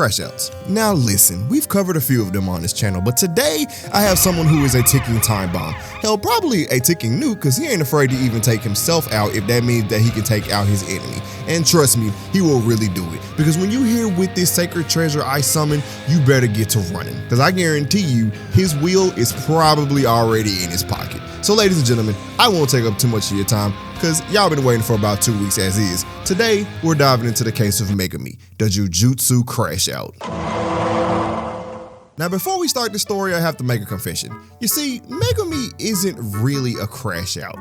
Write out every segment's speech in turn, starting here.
Krashouts. Now listen, we've covered a few of them on this channel, but today I have someone who is a ticking time bomb. Hell, probably a ticking nuke, because he ain't afraid to even take himself out if that means that he can take out his enemy. And trust me, he will really do it. Because when you hear with this sacred treasure I summon, you better get to running. Because I guarantee you, his wheel is probably already in his pocket. So ladies and gentlemen, I won't take up too much of your time, because y'all been waiting for about 2 weeks as is. Today, we're diving into the case of Megumi, the Jujutsu Krashout. Now, before we start the story, I have to make a confession. You see, Megumi isn't really a Krashout.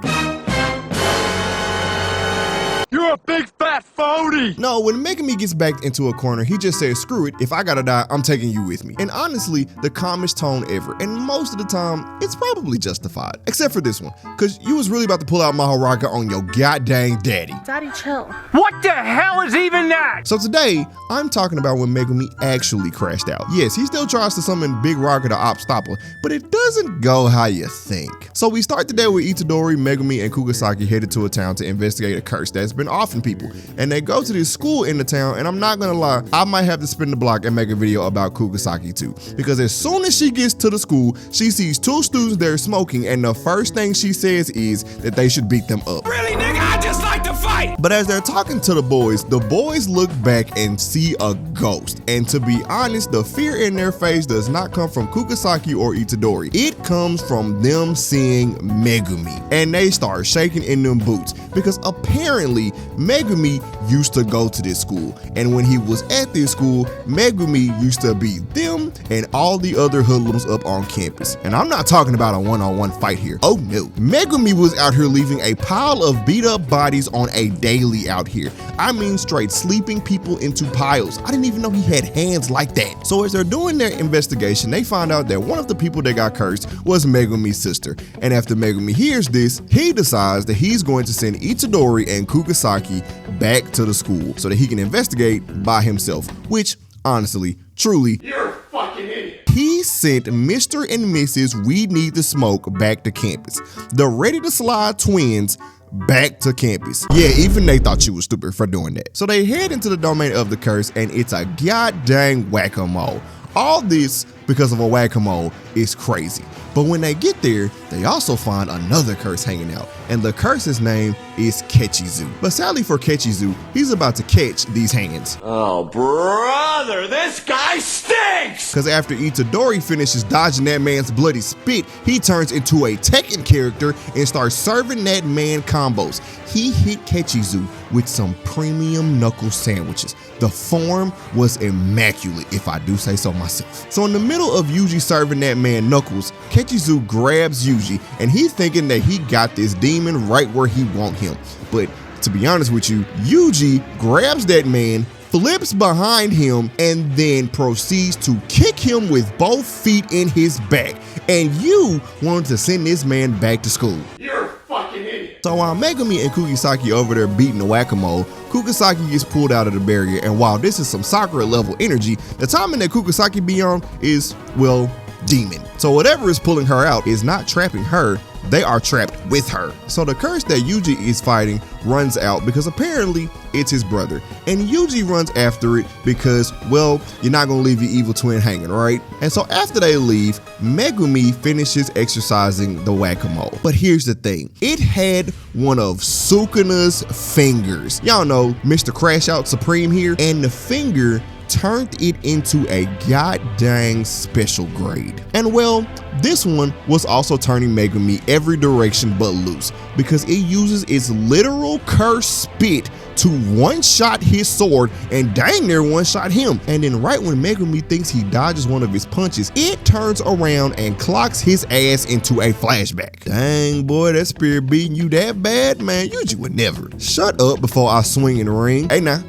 You're a big fat phony! No, when Megumi gets backed into a corner, he just says, screw it, if I gotta die, I'm taking you with me. And honestly, the calmest tone ever, and most of the time, it's probably justified. Except for this one, cause you was really about to pull out Maharaka on your goddamn daddy. Daddy, chill. What the hell is even that? So today, I'm talking about when Megumi actually crashed out. Yes, he still tries to summon Big Rocket or Opstopper, but it doesn't go how you think. So we start today with Itadori, Megumi, and Kugasaki headed to a town to investigate a curse that's been offing people. And they go to this school in the town, and I'm not gonna lie, I might have to spin the block and make a video about Kugasaki too. Because as soon as she gets to the school, she sees 2 students there smoking, and the first thing she says is that they should beat them up. Really, nigga? I just like to fight! But as they're talking to the boys look back and see a ghost. And to be honest, the fear in their face does not come from Kugasaki or Itadori. It comes from them seeing Megumi. And they start shaking in them boots, because apparently Megumi used to go to this school. And when he was at this school, Megumi used to beat them and all the other hoodlums up on campus. And I'm not talking about a one-on-one fight here. Oh no. Megumi was out here leaving a pile of beat up bodies on a daily out here. I mean straight sleeping people into piles. I didn't even know he had hands like that. So as they're doing their investigation, they find out that one of the people that got cursed was Megumi's sister. And after Megumi hears this, he decides that he's going to send Itadori and Kugasaki back to the school so that he can investigate by himself, which honestly, truly, You're a fucking idiot. he sent Mr. and Mrs. We Need to Smoke back to campus. The Ready to Slide twins back to campus. Yeah, even they thought you was stupid for doing that. So they head into the domain of the curse, and it's a goddamn whack-a-mole. All this because of a whack-a-mole is crazy. But when they get there, they also find another curse hanging out, and the curse's name is Kechizu. But sadly for Kechizu, he's about to catch these hands. Oh, brother, this guy stinks! Because after Itadori finishes dodging that man's bloody spit, he turns into a Tekken character and starts serving that man combos. He hit Kechizu with some premium knuckle sandwiches. The form was immaculate, if I do say so myself. So in the middle of Yuji serving that man knuckles, Kechizu grabs Yuji, and he's thinking that he got this demon right where he want him. But to be honest with you, Yuji grabs that man, flips behind him, and then proceeds to kick him with both feet in his back. And you wanted to send this man back to school. You're a fucking idiot. So while Megumi and Kugisaki over there beating the whack-a-mole, Kugasaki gets pulled out of the barrier, and while this is some Sakura level energy, the timing that Kugasaki be on is, well, demon. So whatever is pulling her out is not trapping her, they are trapped with her. So the curse that Yuji is fighting runs out because apparently it's his brother. And Yuji runs after it because, well, you're not gonna leave your evil twin hanging, right? And so after they leave, Megumi finishes exercising the whack-a-mole. But here's the thing, it had one of Sukuna's fingers. Y'all know Mr. Krashout Supreme here, and the finger turned it into a goddamn special grade. And well, this one was also turning Megumi every direction but loose, because it uses its literal curse spit to one-shot his sword and dang near one-shot him. And then right when Megumi thinks he dodges one of his punches, it turns around and clocks his ass into a flashback. Dang boy, that spirit beating you that bad, man, Yuji would never. Shut up before I swing in the ring. Hey now,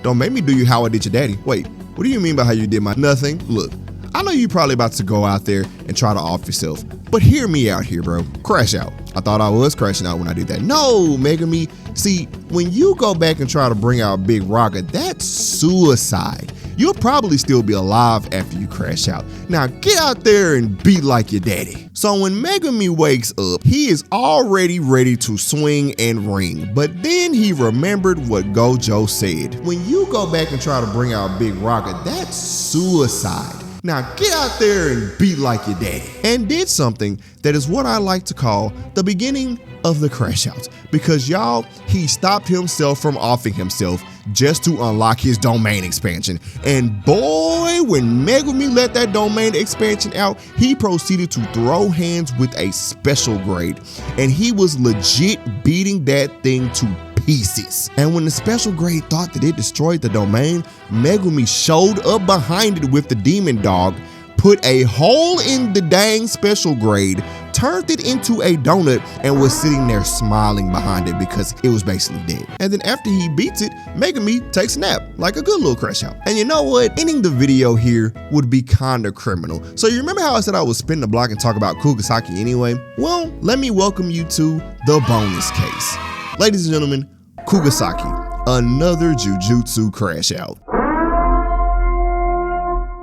don't make me do you how I did your daddy. Wait, what do you mean by how you did my nothing? Look, I know you're probably about to go out there and try to off yourself, but hear me out here, bro. Crash out. I thought I was crashing out when I did that. No, Megumi. See, when you go back and try to bring out Big Rocket, that's suicide. you'll probably still be alive after you crash out. Now get out there and be like your daddy. So when Megumi wakes up, he is already ready to swing and ring, but then he remembered what Gojo said. When you go back and try to bring out Big Rocket, that's suicide. Now get out there and be like your daddy. And did something that is what I like to call the beginning of the crash out. Because y'all, he stopped himself from offing himself just to unlock his domain expansion. And boy, when Megumi let that domain expansion out, he proceeded to throw hands with a special grade. And he was legit beating that thing to pieces. And when the special grade thought that it destroyed the domain, Megumi showed up behind it with the demon dog, put a hole in the dang special grade, turned it into a donut, and was sitting there smiling behind it because it was basically dead. And then after he beats it, Megumi takes a nap, like a good little crash out. And you know what? Ending the video here would be kinda criminal. So you remember how I said I would spin the block and talk about Kugisaki anyway? Well, let me welcome you to the bonus case. Ladies and gentlemen, Kugisaki, another Jujutsu Krashout.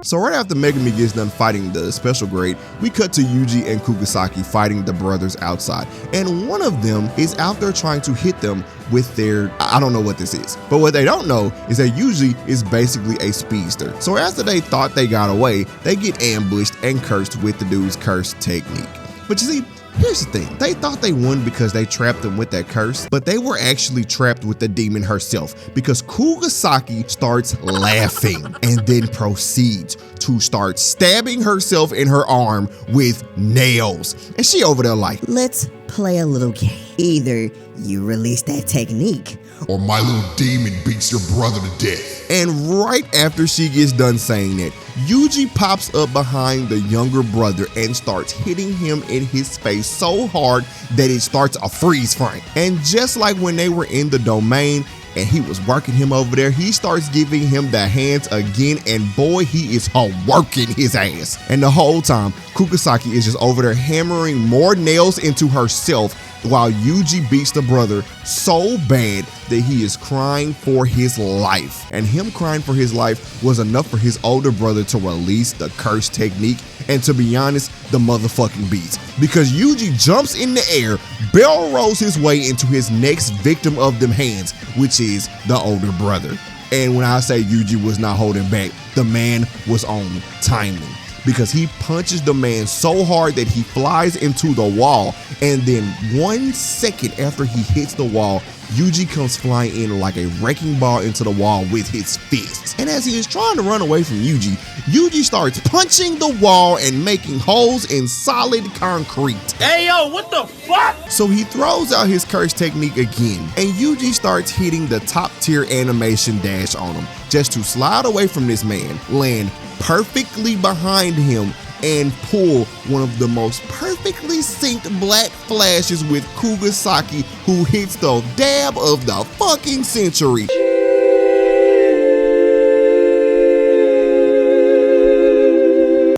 So right after Megumi gets done fighting the special grade, we cut to Yuji and Kugisaki fighting the brothers outside. And one of them is out there trying to hit them with their, I don't know what this is. But what they don't know is that Yuji is basically a speedster. So after they thought they got away, they get ambushed and cursed with the dude's curse technique. But you see, here's the thing, they thought they won because they trapped them with that curse, but they were actually trapped with the demon herself because Kugisaki starts laughing and then proceeds to start stabbing herself in her arm with nails. And she over there like, let's play a little game. Either you release that technique, or my little demon beats your brother to death. And right after she gets done saying that, Yuji pops up behind the younger brother and starts hitting him in his face so hard that it starts a freeze frame. And just like when they were in the domain and he was working him over there, he starts giving him the hands again, and boy, he is working his ass. And the whole time, Kugisaki is just over there hammering more nails into herself while Yuji beats the brother so bad that he is crying for his life. And him crying for his life was enough for his older brother to release the curse technique, and to be honest, the motherfucking beats. Because Yuji jumps in the air, barrel rolls his way into his next victim of them hands, which is the older brother. And when I say Yuji was not holding back, the man was on timing, because he punches the man so hard that he flies into the wall, and then 1 second after he hits the wall, Yuji comes flying in like a wrecking ball into the wall with his fists. And as he is trying to run away from Yuji, Yuji starts punching the wall and making holes in solid concrete. Hey yo, what the fuck? So he throws out his curse technique again, and Yuji starts hitting the top tier animation dash on him, just to slide away from this man, land perfectly behind him, and pull one of the most perfectly synced black flashes with Kugisaki, who hits the dab of the fucking century.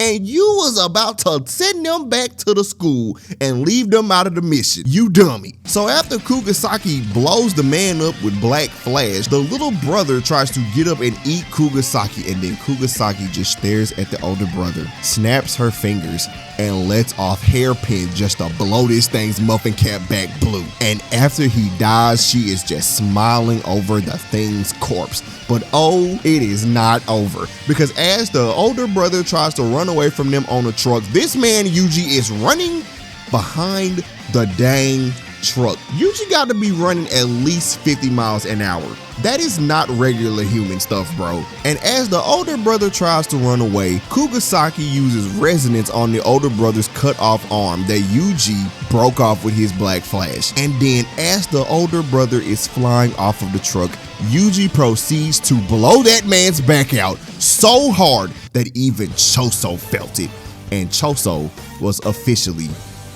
And you was about to send them back to the school and leave them out of the mission, you dummy. So after Kugisaki blows the man up with black flash, the little brother tries to get up and eat Kugisaki, and then Kugisaki just stares at the older brother, snaps her fingers, and lets off hairpins just to blow this thing's muffin cap back blue. And after he dies, she is just smiling over the thing's corpse. But oh, it is not over, because as the older brother tries to run away from them on a truck, this man Yuji is running behind the dang truck. Yuji got to be running at least 50 miles an hour. That is not regular human stuff, bro. And as the older brother tries to run away, Kugisaki uses resonance on the older brother's cut off arm that Yuji broke off with his black flash. And then as the older brother is flying off of the truck, Yuji proceeds to blow that man's back out so hard that even Choso felt it. And Choso was officially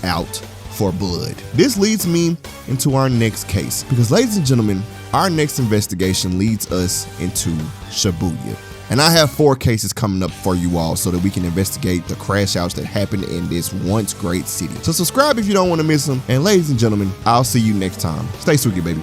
out for blood. This leads me into our next case, because ladies and gentlemen, our next investigation leads us into Shibuya. And I have 4 cases coming up for you all so that we can investigate the crash outs that happened in this once great city. So subscribe if you don't want to miss them. And ladies and gentlemen, I'll see you next time. Stay spooky, baby.